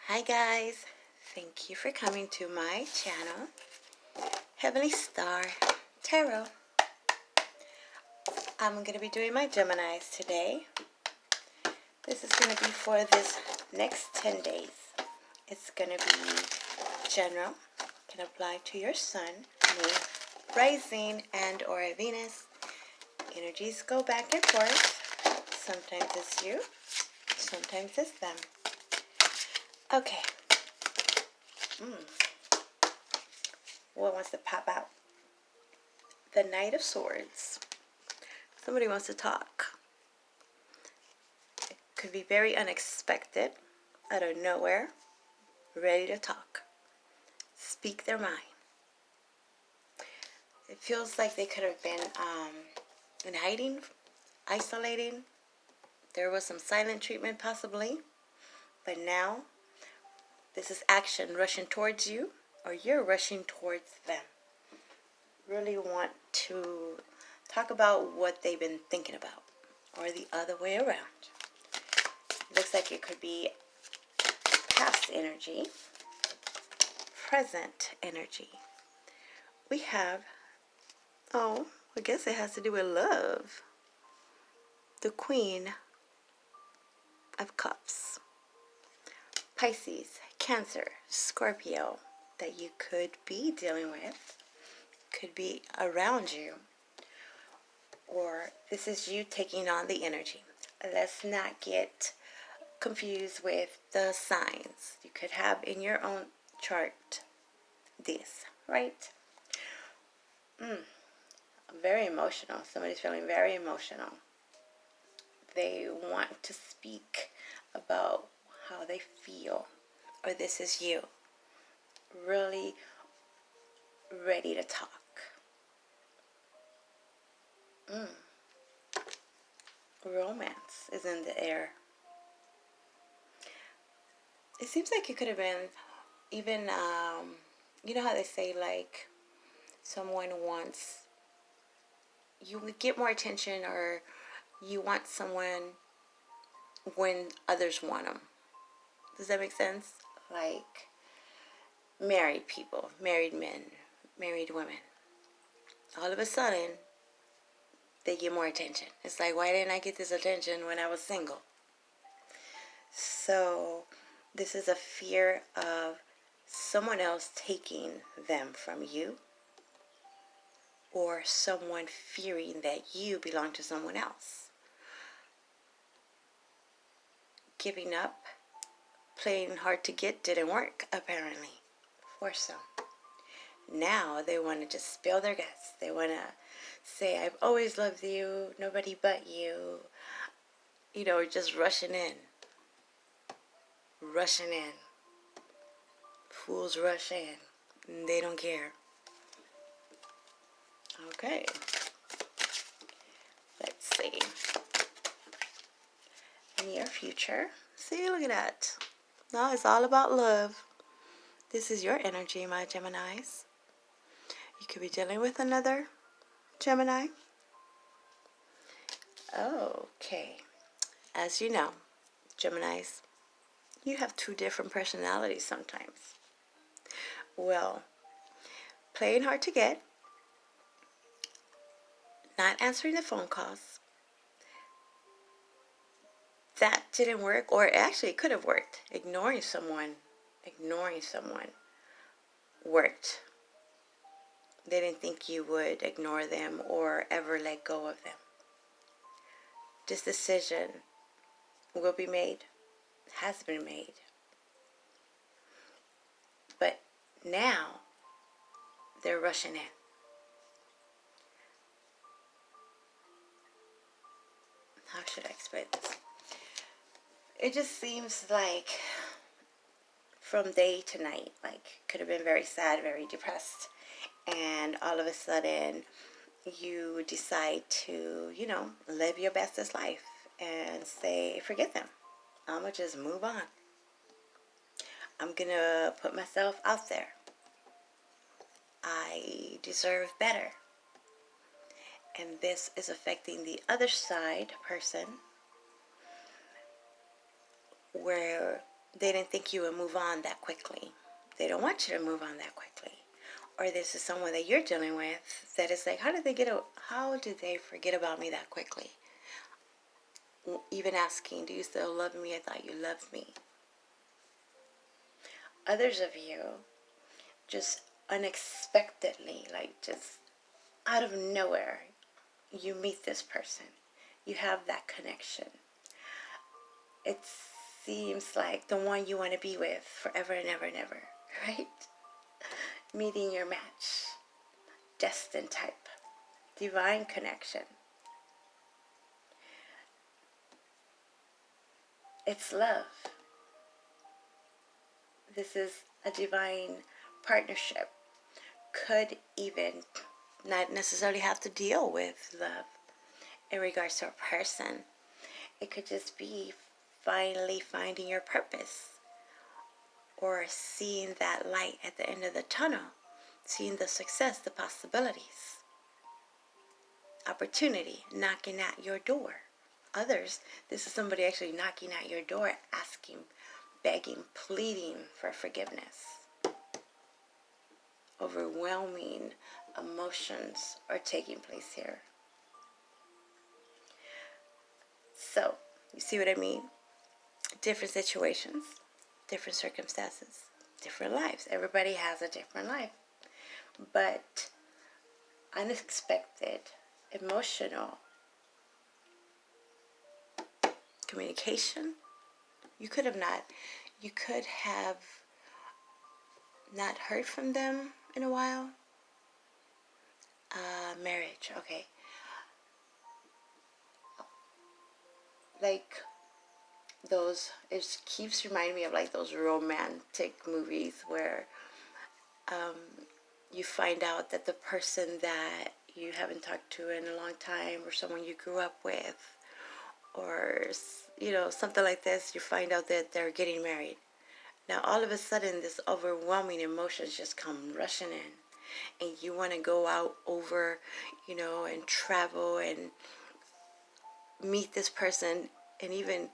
Hi guys, thank you for coming to my channel, Heavenly Star Tarot. I'm going to be doing my Geminis today. This is going to be for this next 10 days. It's going to be general, can apply to your sun, moon, rising, and or Venus. Energies go back and forth. Sometimes it's you, sometimes it's them. Okay. What wants to pop out? The Knight of Swords. Somebody wants to talk. It could be very unexpected, out of nowhere, ready to talk. Speak their mind. It feels like they could have been in hiding, isolating. There was some silent treatment possibly, but now this is action rushing towards you, or you're rushing towards them. Really want to talk about what they've been thinking about, or the other way around. Looks like it could be past energy, present energy. We have, I guess it has to do with love. The Queen of Cups. Pisces, Cancer, Scorpio that you could be dealing with, could be around you, or this is you taking on the energy. Let's not get confused with the signs. You could have in your own chart this, right? Very emotional. Somebody's feeling very emotional. They want to speak about how they feel, or this is you really ready to talk. Romance is in the air. It seems like it could have been even you know how they say, like, someone wants, you would get more attention, or you want someone when others want them. Does that make sense? Like married people, married men, married women. All of a sudden, they get more attention. It's like, why didn't I get this attention when I was single? So this is a fear of someone else taking them from you, or someone fearing that you belong to someone else. Giving up, playing hard to get didn't work, apparently, for some. Now they want to just spill their guts. They want to say, I've always loved you, nobody but you. You know, just rushing in. Rushing in. Fools rush in. They don't care. Okay. Let's see. Near future. See, look at that. Now it's all about love. This is your energy, my Geminis. You could be dealing with another Gemini. Okay. As you know, Geminis, you have two different personalities sometimes. Well, playing hard to get, not answering the phone calls, that didn't work, or actually it could have worked. Ignoring someone worked. They didn't think you would ignore them or ever let go of them. This decision will be made, has been made. But now they're rushing in. How should I explain this? It just seems like from day to night, like, could have been very sad, very depressed, and all of a sudden you decide to, live your bestest life and say, forget them. I'm gonna just move on. I'm gonna put myself out there. I deserve better. And this is affecting the other side person, where they didn't think you would move on that quickly. They don't want you to move on that quickly. Or this is someone that you're dealing with that is like, how did they forget about me that quickly? Even asking, do you still love me? I thought you loved me. Others of you, just unexpectedly, like just out of nowhere, you meet this person. You have that connection. It seems like the one you want to be with forever and ever and ever, right? Meeting your match. Destined type. Divine connection. It's love. This is a divine partnership. Could even not necessarily have to deal with love in regards to a person. It could just be finally finding your purpose, or seeing that light at the end of the tunnel, seeing the success, the possibilities, opportunity knocking at your door. Others, this is somebody actually knocking at your door, asking, begging, pleading for forgiveness. Overwhelming emotions are taking place here. So, you see what I mean? Different situations, different circumstances, different lives. Everybody has a different life. But unexpected, emotional communication, you could have not heard from them in a while. Marriage, okay. Like those, it keeps reminding me of like those romantic movies where you find out that the person that you haven't talked to in a long time, or someone you grew up with, or something like this, you find out that they're getting married. Now all of a sudden this overwhelming emotions just come rushing in, and you want to go out over, and travel and meet this person, and even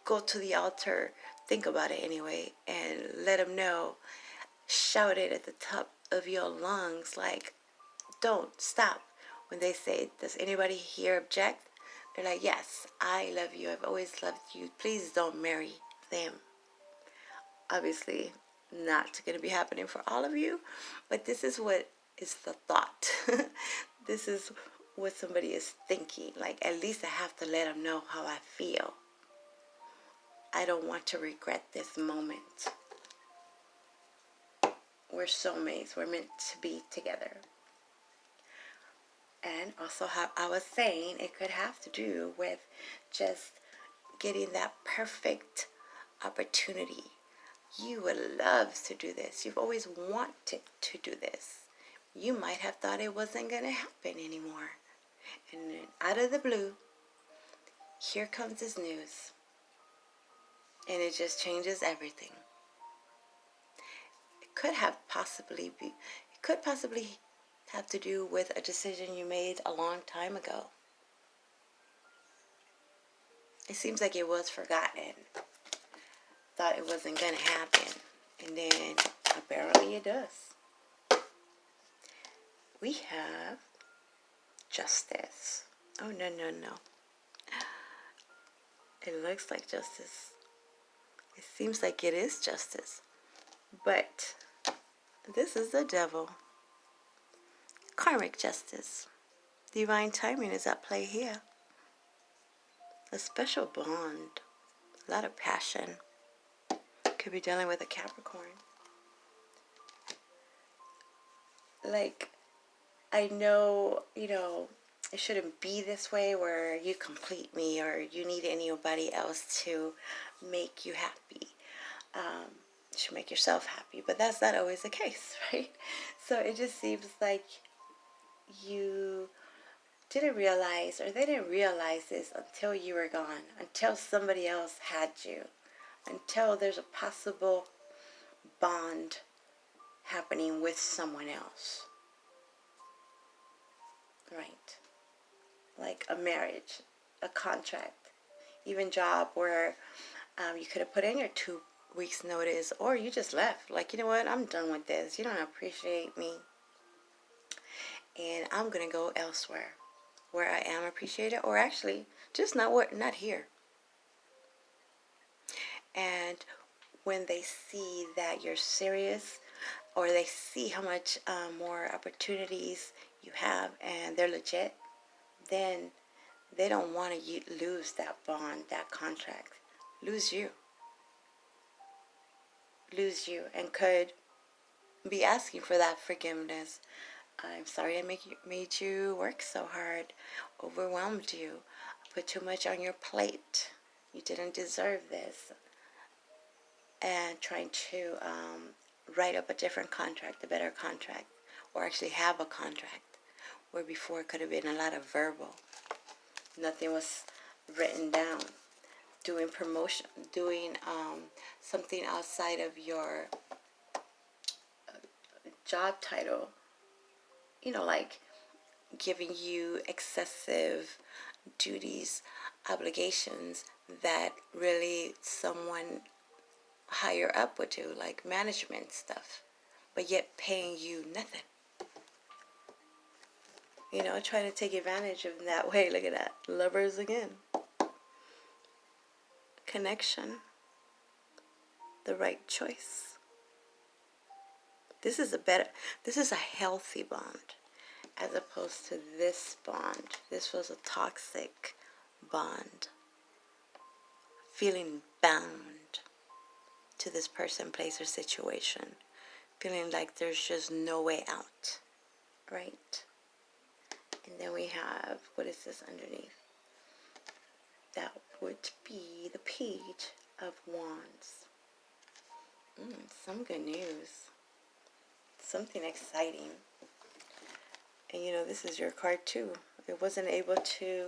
go to the altar, think about it anyway, and let them know, shout it at the top of your lungs, like, don't stop. When they say, does anybody here object? They're like, yes, I love you, I've always loved you, please don't marry them. Obviously not going to be happening for all of you, but this is what is the thought. This is what somebody is thinking. Like, at least I have to let them know how I feel. I don't want to regret this moment. We're soulmates. We're meant to be together. And also, how I was saying, it could have to do with just getting that perfect opportunity. You would love to do this. You've always wanted to do this. You might have thought it wasn't going to happen anymore. And then out of the blue, here comes this news. And it just changes everything. It could possibly have to do with a decision you made a long time ago. It seems like it was forgotten. Thought it wasn't going to happen. And then apparently it does. We have justice. Oh, no. It looks like justice. It seems like it is justice. But this is the devil. Karmic justice. Divine timing is at play here. A special bond. A lot of passion. Could be dealing with a Capricorn. Like, I know, it shouldn't be this way where you complete me or you need anybody else to make you happy. You should make yourself happy, but that's not always the case, right? So it just seems like you didn't realize, or they didn't realize this until you were gone, until somebody else had you, until there's a possible bond happening with someone else. Right. Like a marriage, a contract, even job where you could have put in your 2 week's notice, or you just left. Like, you know what? I'm done with this. You don't appreciate me. And I'm going to go elsewhere where I am appreciated, or actually just not here. And when they see that you're serious, or they see how much more opportunities you have and they're legit, then they don't want to lose that bond, that contract. Lose you, and could be asking for that forgiveness. I'm sorry I made you work so hard, overwhelmed you, put too much on your plate. You didn't deserve this. And trying to write up a different contract, a better contract, or actually have a contract, where before it could have been a lot of verbal. Nothing was written down. Doing promotion, doing something outside of your job title, like giving you excessive duties, obligations that really someone higher up would do, like management stuff, but yet paying you nothing. Trying to take advantage of that way. Look at that. Lovers again. Connection. The right choice. This is a healthy bond, as opposed to this bond. This was a toxic bond. Feeling bound to this person, place, or situation. Feeling like there's just no way out. Right? And then we have, what is this underneath? That would be the Page of Wands. Some good news. Something exciting. And this is your card too. It wasn't able to,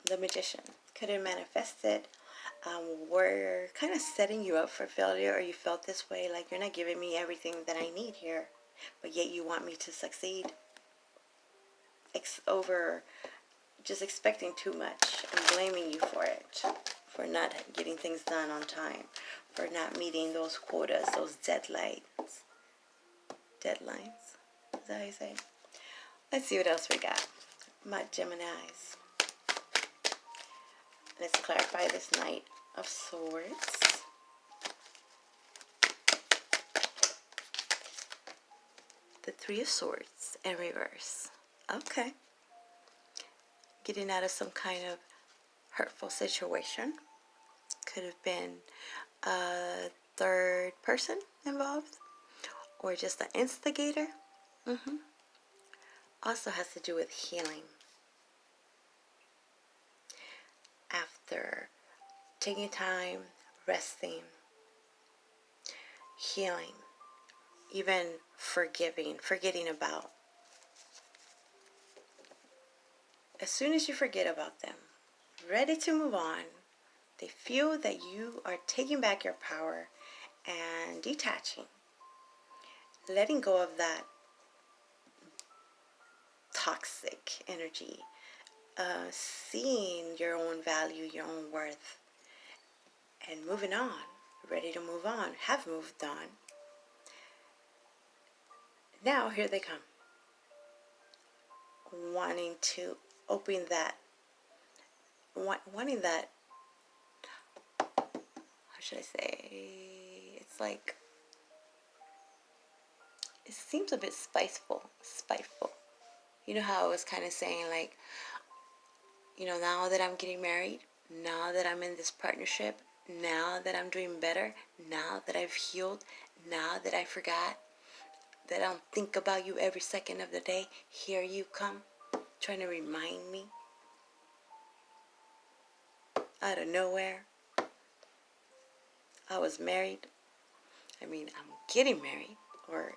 the Magician. Couldn't manifest it. We're kind of setting you up for failure, or you felt this way, like you're not giving me everything that I need here, but yet you want me to succeed. Over just expecting too much and blaming you for it, for not getting things done on time, for not meeting those quotas, those deadlines. Is that how you say it? Let's see what else we got. My Geminis. Let's clarify this Knight of Swords. The Three of Swords in reverse. Okay. Getting out of some kind of hurtful situation. Could have been a third person involved, or just an instigator. Also has to do with healing. After taking time, resting, healing, even forgetting about. As soon as you forget about them, ready to move on, they feel that you are taking back your power and detaching, letting go of that toxic energy, seeing your own value, your own worth, and moving on, ready to move on, have moved on. Now here they come, wanting to open that, wanting that, how should I say, it's like, it seems a bit spiteful. You know how I was kind of saying, like, now that I'm getting married, now that I'm in this partnership, now that I'm doing better, now that I've healed, now that I forgot, that I don't think about you every second of the day, here you come, trying to remind me out of nowhere. I was married. I'm getting married. Or,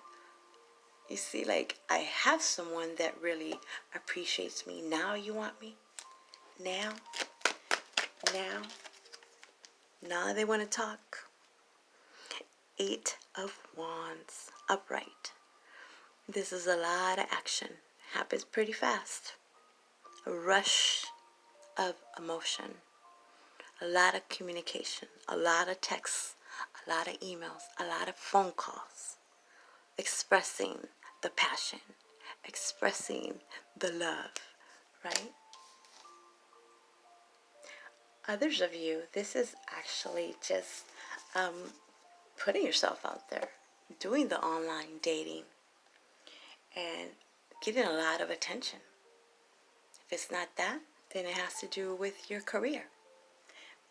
you see, like, I have someone that really appreciates me. Now you want me? Now they want to talk. 8 of Wands, upright. This is a lot of action. Happens pretty fast. A rush of emotion. A lot of communication. A lot of texts. a lot of emails, a lot of phone calls, expressing the passion, expressing the love, right? Others of you, this is actually just putting yourself out there, doing the online dating, and getting a lot of attention. If it's not that, then it has to do with your career.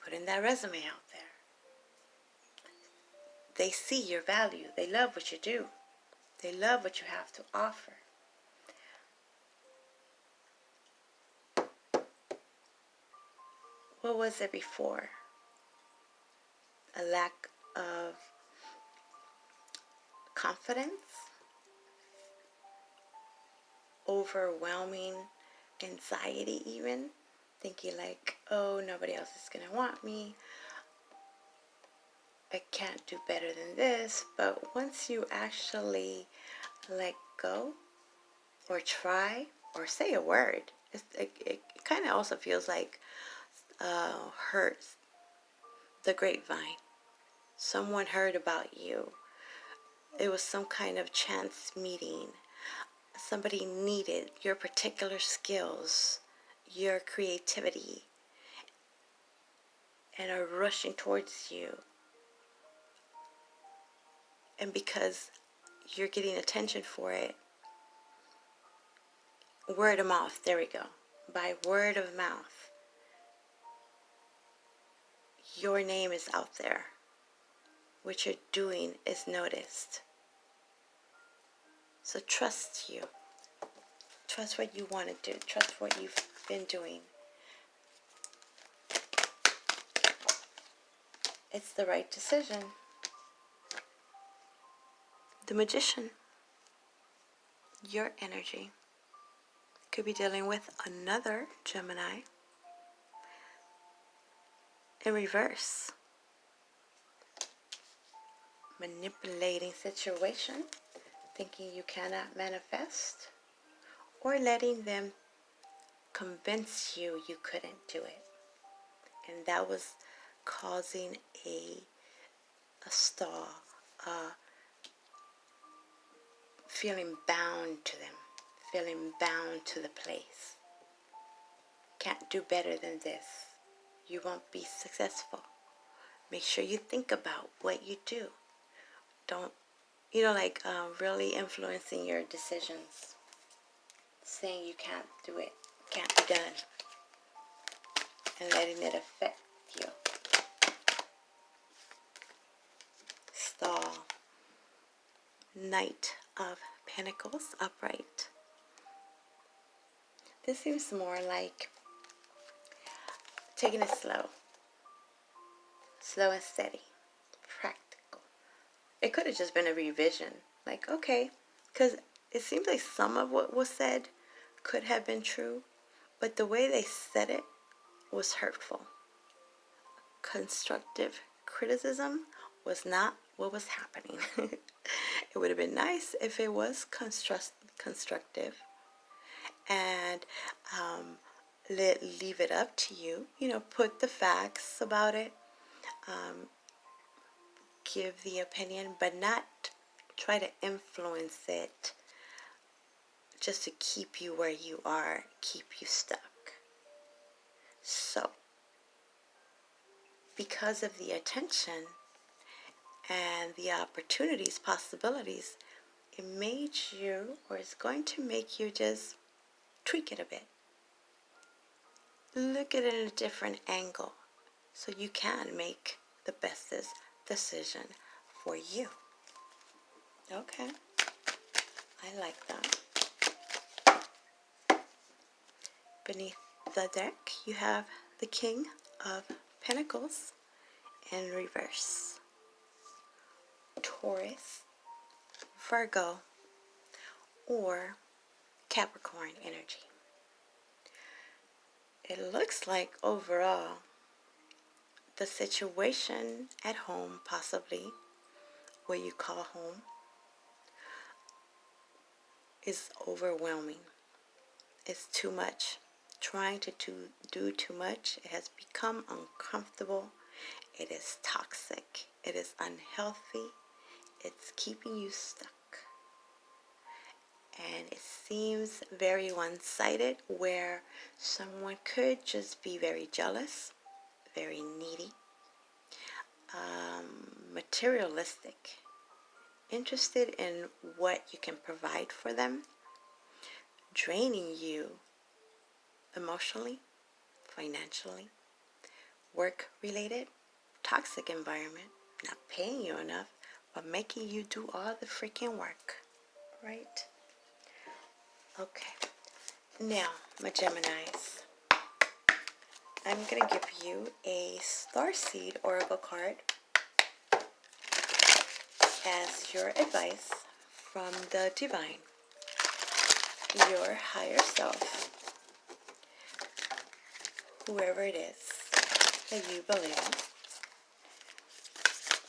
Putting that resume out there. They see your value. They love what you do. They love what you have to offer. What was it before? A lack of confidence? Overwhelming anxiety even? Thinking like, oh, nobody else is going to want me. I can't do better than this. But once you actually let go or try or say a word, it kind of also feels like hurts the grapevine. Someone heard about you. It was some kind of chance meeting. Somebody needed your particular skills, your creativity, and are rushing towards you. And because you're getting attention for it, word of mouth, there we go. By word of mouth, your name is out there. What you're doing is noticed. So trust you. Trust what you want to do. Trust what you've been doing. It's the right decision. The Magician. Your energy could be dealing with another Gemini in reverse. Manipulating situation, thinking you cannot manifest, or letting them convince you you couldn't do it. And that was causing a stall, feeling bound to them, feeling bound to the place. Can't do better than this. You won't be successful. Make sure you think about what you do. Don't, really influencing your decisions. Saying you can't do it, can't be done. And letting it affect you. Stall. Knight of Pentacles, upright. This seems more like taking it slow. Slow and steady. Practical. It could have just been a revision. Like, okay. Because it seems like some of what was said could have been true. But the way they said it was hurtful. Constructive criticism was not what was happening. It would have been nice if it was constructive. And leave it up to you. Put the facts about it. Give the opinion, but not try to influence it just to keep you where you are, keep you stuck. So, because of the attention and the opportunities, possibilities, it made you, or it's going to make you just tweak it a bit. Look at it in a different angle so you can make the bestest decision for you. Okay, I like that. Beneath the deck, you have the King of Pentacles in reverse. Taurus, Virgo, or Capricorn energy. It looks like overall the situation at home, possibly what you call home, is overwhelming. It's too much. Trying to do too much, it has become uncomfortable. It is toxic. It is unhealthy. It's keeping you stuck. And it seems very one-sided, where someone could just be very jealous, very needy, materialistic, interested in what you can provide for them, draining you emotionally, financially, work-related, toxic environment, not paying you enough, but making you do all the freaking work, right? Okay. Now, my Geminis, I'm going to give you a Starseed Oracle card as your advice from the Divine, your higher self, whoever it is that you believe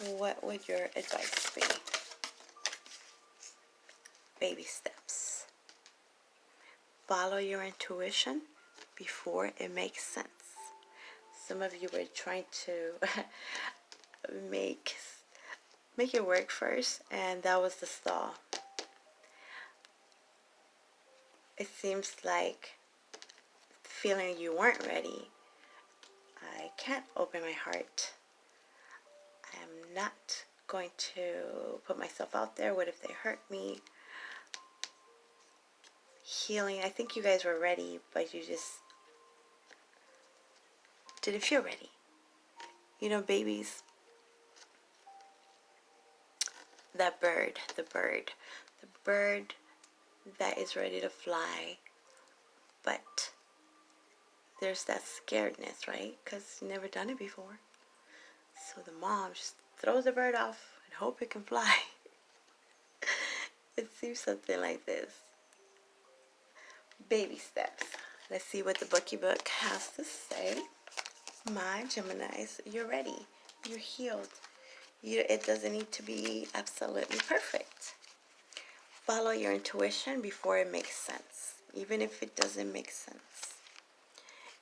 in. What would your advice be? Baby steps. Follow your intuition before it makes sense. Some of you were trying to make it work first, and that was the stall. It seems like feeling you weren't ready. I can't open my heart. I am not going to put myself out there. What if they hurt me? Healing. I think you guys were ready, but you just didn't feel ready. You know, babies, that bird, the bird that is ready to fly, but there's that scaredness, right? Because you've never done it before. So the mom just throws the bird off and hope it can fly. It seems something like this. Baby steps. Let's see what the bookie book has to say. My Geminis, you're ready. You're healed. It doesn't need to be absolutely perfect. Follow your intuition before it makes sense, even if it doesn't make sense.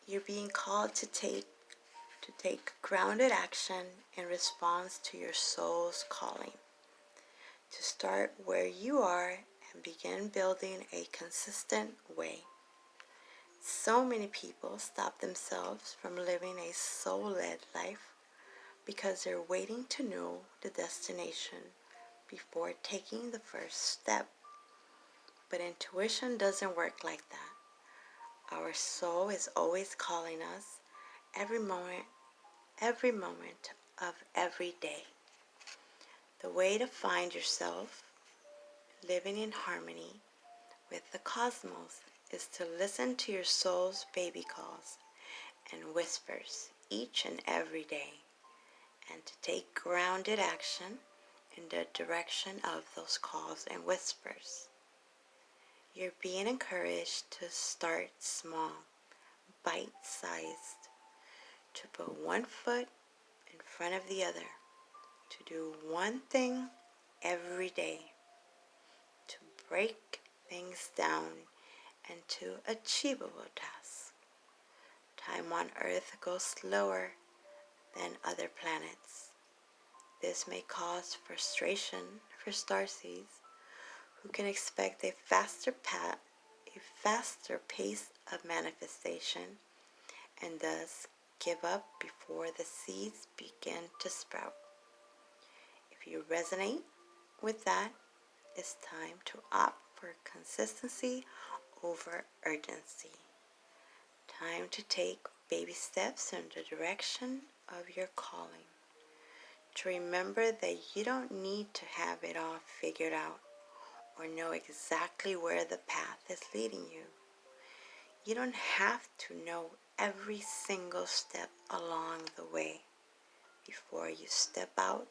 You're being called to take grounded action in response to your soul's calling. To start where you are and begin building a consistent way. So many people stop themselves from living a soul-led life because they're waiting to know the destination before taking the first step. But intuition doesn't work like that. Our soul is always calling us every moment of every day. The way to find yourself living in harmony with the cosmos is to listen to your soul's baby calls and whispers each and every day, and to take grounded action in the direction of those calls and whispers. You're being encouraged to start small, bite-sized, to put one foot in front of the other, to do one thing every day, to break things down into achievable tasks. Time on Earth goes slower than other planets. This may cause frustration for starseeds who can expect a faster pace of manifestation and thus give up before the seeds begin to sprout. If you resonate with that, it's time to opt for consistency over urgency. Time to take baby steps in the direction of your calling. To remember that you don't need to have it all figured out or know exactly where the path is leading you. You don't have to know every single step along the way before you step out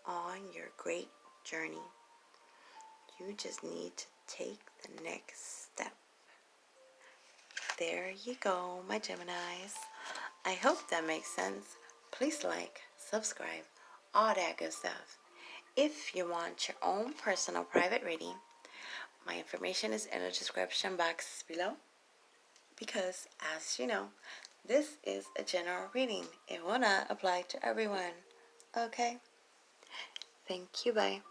on your great journey. You just need to take the next step. There you go, my Geminis. I hope that makes sense. Please like, subscribe, all that good stuff. If you want your own personal private reading, my information is in the description box below. because, as you know, this is a general reading. It will not apply to everyone. Okay? Thank you. Bye.